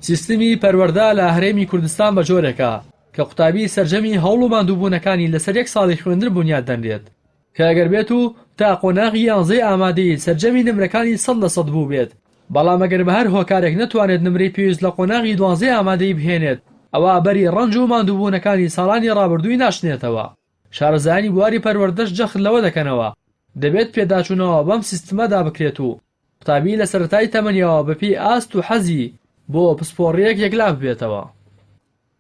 سیستمی پەروەردە لە هەرێمی کوردستان بە جۆرێکە کە قوتابی سەرجەمی هەوڵ و ماندووبوونەکانی لەسەر یەک ساڵی خوێندن بنیاد دەنرێت کە ئەگەر بێت و تا قۆناغی 11 ئامادەی سەرجەمی نمرەکانی 100% بوو بێت، بەڵام ئەگەر بە هەر هۆکارێک نەتوانێت نمرەی پێویست لە قۆناغی 12 ئامادەی بهێنێت، ئەوە بەری ڕەنج و ماندووبوونەکانی ساڵانی ڕابردووی ناشنێتەوە. شارەزایانی بواری پەروەردەش جەخت لەوە دەکەنەوە دەبێت پێداچوونەوە بەم سیستەمەدا بکرێت و قوتابی لە سەرەتای تەمەنیەوە بەپێی ئاست و حەزی بۆ پسپۆڕیەک یەکلاف بێتەوە.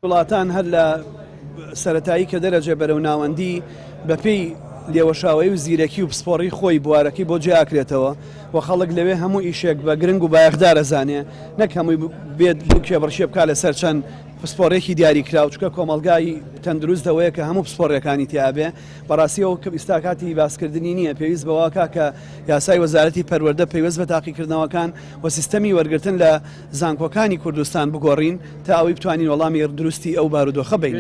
وڵاتان هەر لە سەرەتایی کە دەرەجێ بەرەو ناوەندی بەپێی لێوەشاوی و زیرەکی و پسپۆڕی خۆی بوارەکەی بۆ جیاکرێتەوە و خەڵک لەوێ هەموو ئیشێک بە گرنگ و بایەخدارە زانێ، نەک هەمووی بێت کێبڕشێ بکات لەسەر چەند پسپۆڕێکی دیاری کراو، چکە کۆمەلگای تەندروستەوەیە کە هەموو پسپۆڕەکانی تیابێ. بەڕاستیەوە کە ئیستاکاتی باسکردنی نییە، پێویست بەواکە کە یاسای وەزارەتی پەروەردە پێویست بە تاقیکردنەوەکان و سیستەمی وەرگرتن لە زانکۆکانی کوردستان بگۆڕین تا ئەوەی بتوانین وەڵامی دروستی ئەو بارودۆخە بین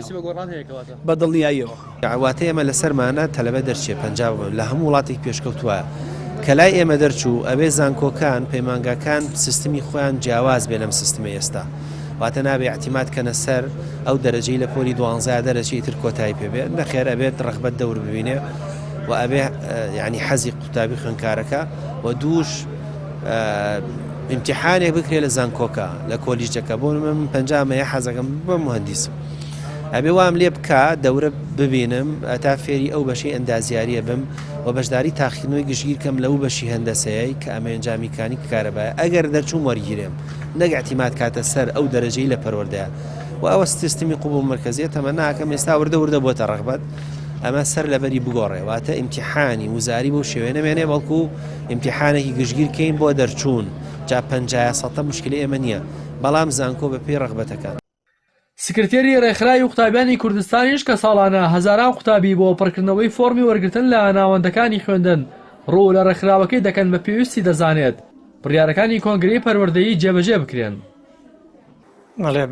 بە دڵنیاییەوە. واتە ئێمە لەسەرمانە تەلەبە دەرچێ پەنجاب لە هەموو وڵاتێک پێشکەوتووە کە لای ئێمە دەرچوو ئەوێ زانکۆکان پەیمانگاکان سیستمی خۆیان جیاواز بێ لەم سیستمە ئێستا، واتە نابێ احتیماد کەنە سەر ئەو دەرەجەی لە پۆلی 12 دەرەجەی تر کۆتایی پێبێت، نەخێر ئەبێت ڕغبەت دەور ببینێ و ئەبێ یعنی حەزی قوتابی خوێندکارەکە و دووش امتحانێک بکرێت لە زانکۆکە لە کۆلیژەکە بۆ من پەنجامەیە حەزەکەم بە مهندیسم ئەبێ وام لێ بکە دەورە ببینم تا فێری ئەو بەشەی ئەندازیاریە بم و بەشداری تاقیکردنەوەی گشتگیرکەم لەو بەشی هەندەسەیەی کە ئەمە ئەنجامیکانی کارەبایە ئەگەر دەرچووم وەرگیرێم نەک اعتیماد کاتە سەر ئەو دەرەجەی لە پەروەردەیە و ئەوە سیستمی قوبوڵ مرکزیە تەمە ناکەم ئێستا وردە بۆتە ڕغبەت ئەمە سەر لەبەری بگۆڕێ، واتە ئیمتیحانی وزاری بۆ شێوێ نەمێنێ بەڵکو ئیمتیحانێکی گشتگیرکەین بۆ دەرچوون جا 50% مشکلی ئێمە نییە، بەڵام زانکۆ بەپێی ڕغبەتەکان. سکرتێری ڕێکخراوی قوتابیانی کوردستانیش کە ساڵانە هەزاران قوتابی بۆ پڕکردنەوەی فۆرمی وەرگرتن لە ناوەندەکانی خوێندن ڕوو لە ڕێکخراوەکەی دەکەن بە پێویستی دەزانێت بڕیارەکانی کۆنگرەی پەروەردەیی جێبەجێ بکرێن. بەڵێ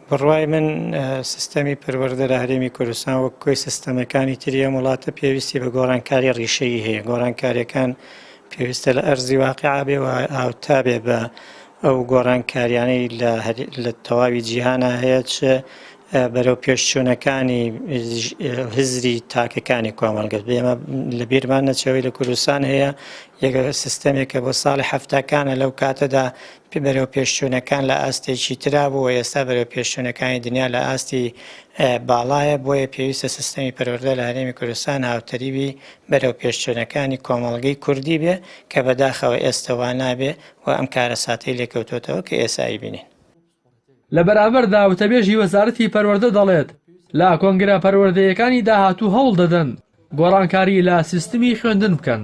بڕوای من سیستەمی پەروەردە لە هەرێمی کوردستان وەک کۆی سیستەمەکانی تریە وڵاتە پێویستی بە گۆڕانکاری ڕیشەیی هەیە. گۆڕانکاریەکان پێویستە لە ئەرزی واقعا بێ و ئاوتا بێ بە ئەو گۆڕانکاریانەی لە تەواوی جیهانە هەیە چ بەرەو پێشچوونەکانی هزری تاکەکانی کۆمەڵگەت. ئێمە لە بیرمان نەچەوەی لە کوردستان هەیە یەک سیستەمێکە بۆ ساڵی هەفتەکانە لەو کاتەدا بەرەو پێشچوونەکان لە ئاستێکی ترا بوو و ئێستا بەرەو پێشچوونەکانی دنیا لە ئاستی باڵایە، بۆیە پێویستە سیستەمی پەروەردە لە هەرێمی کوردستان هاوتەریبی بەرەو پێشچوونەکانی کۆمەڵگەی کوردی بێ کە بەداخەوە ئێستەوا نابێ و ئەم کارە ساتەی لێکەوتوتەوە کە ئێسایی بینین. لە بەرامبەردا وتەبێژی وەزارەتی پەروەردە دەڵێت لە کۆنگرە پەروەردەیەکانی داهاتوو هەوڵ دەدەن گۆڕانکاری لە سیستمی خوێندن بکەن.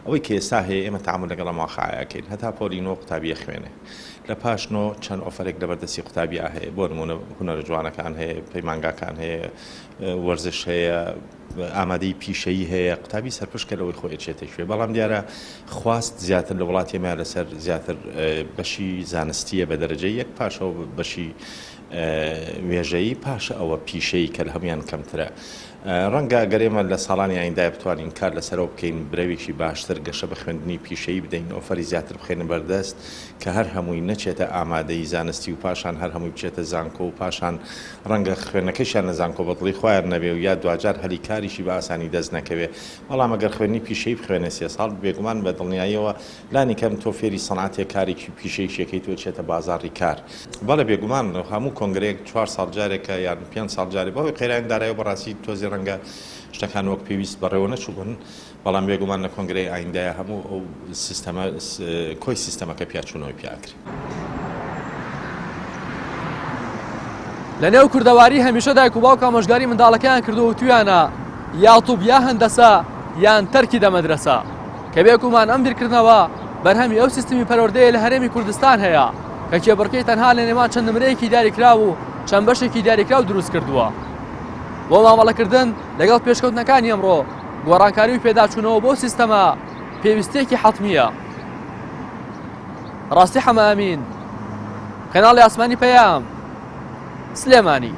ئەوەی کە ئێستا هەیە ئێمە تەعامل لەگەڵ ماخایەکەین هەتا پۆلی نۆ قوتابیە خوێنێ لە پاشنۆ چەند ئۆفەرێک لەبەردەستی قوتابیا هەیە بۆ نمونە هونەرە جوانەکان هەیە، پەیمانگاکان هەیە، وەرزش هەیە، ئامادەی پیشەیی هەیە، قوتابی سەرپشکە لەوەی خۆی ئەچێتە شوێ. بەڵام دیارە خواست زیاتر لە وڵاتی ئێمە لەسەر زیاتر بەشی زانستیە بە دەرەجەی یەک، پاشەوە بەشی وێژەیی، پاشە ئەوە پیشەی کە لە هەمویان کەمترە. ڕەنگە گەرێمە لە ساڵانی ئایندای بتوانین کار لەسەرەوە بکەین برەوێکی باشتر گەشە بە خوێندنی پیشەیی بدەین، ئۆفەری زیاتر بخێنە بەردەست کە هەر هەمووی نەچێتە ئامادەی زانستی و پاشان هەر هەمووی بچێتە زانکۆ و پاشان ڕەنگە خوێندنەکەیشیان لە زانکۆ بەدڵی خۆیان نەبێ و یا دوجار هەلی کاریشی بە ئاسانی دەست نەکەوێ. بەڵام ئەگەر خوێندنی پیشەی بخوێنێ 3 ساڵ بێگومان بە دڵنیاییەوە لانی کەم تۆ فێری سەنعاتێک کارێکی پیشەی شێکەی تۆ چێتە بازاڕی کار. بەڵێ بێگومان هەموو کۆنگرەیەک 4 ساڵ جارێکە یان 5 ساڵ جارێ بەوەی قەیران دارایی بەڕاستی تۆزی ڕەنگە شتەکان وەک پێویست بەڕێوە نەچووبن، بەڵام بێگومان لە کۆنگرەی ئایندایە هەموو ئەو سیستەمە کۆی سیستەمەکە پیاچوونەوەی پیاکرێ. لە نێو کوردەواری هەمیشە دایک و باوک ئامۆژگاری منداڵەکەیان کردو تویانە یاڵتوب یا هەندەسە یان تەرکی دەمەدرسە کە بێگومان ئەم بیرکردنەوە بەرهەمی ئەو سیستمی پەروەردەیە لە هەرێمی کوردستان هەیە کە کێبڕکەی تەنها لە نێوان چەند نمرەیەکی دیاریکراو و چەند بەشێکی دیاریکراو دروست کردووە. بۆ مامەڵەکردن لەگەڵ پێشکەوتنەکانی ئەمڕۆ گۆڕانکاری و پێداچوونەوە بۆ سیستەمە پێویستێکی حەتمیە. ڕاستی حەمە ئەمین، کەناڵی ئاسمانی پەیام، سلێمانی.